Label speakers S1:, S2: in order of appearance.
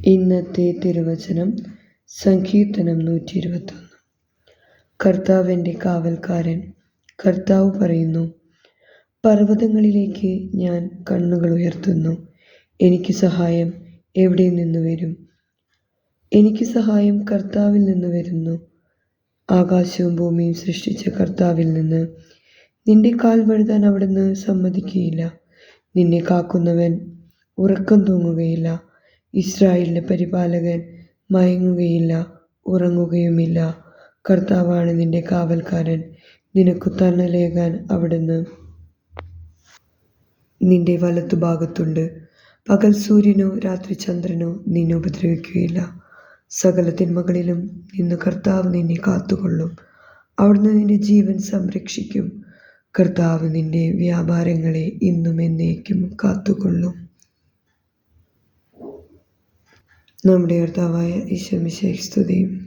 S1: ഇന്നത്തെ തിരുവചനം സങ്കീർത്തനം 121. കർത്താവ് എൻ്റെ കാവൽക്കാരൻ. കർത്താവ് പറയുന്നു, പർവ്വതങ്ങളിലേക്ക് ഞാൻ കണ്ണുകൾ ഉയർത്തുന്നു. എനിക്ക് സഹായം എവിടെ നിന്ന് വരും? എനിക്ക് സഹായം കർത്താവിൽ നിന്ന് വരുന്നു. ആകാശവും ഭൂമിയും സൃഷ്ടിച്ച കർത്താവിൽ നിന്ന്. നിന്റെ കാൽ വഴുതാൻ അവിടുന്ന് സമ്മതിക്കുകയില്ല. നിന്നെ കാക്കുന്നവൻ ഉറക്കം തൂങ്ങുകയില്ല. ഇസ്രായേലിന്റെ പരിപാലകൻ മയങ്ങുകയില്ല, ഉറങ്ങുകയുമില്ല. കർത്താവാണ് നിന്റെ കാവൽക്കാരൻ. നിനക്കു തണലേകാൻ അവിടുന്ന് നിന്റെ വലത്തുഭാഗത്തുണ്ട്. പകൽ സൂര്യനോ രാത്രി ചന്ദ്രനോ നിന്നെ ഉപദ്രവിക്കുകയില്ല. സകല തിന്മകളിലും നിന്ന് കർത്താവ് നിന്നെ കാത്തുകൊള്ളും. അവിടുന്ന് നിന്റെ ജീവൻ സംരക്ഷിക്കും. കർത്താവ് നിന്റെ വ്യാപാരങ്ങളെ ഇന്നും എന്നേക്കും കാത്തുകൊള്ളും. നമ്മുടെ കർത്താവായ ഈശോ മിശിഹായ്ക്ക് സ്തുതി.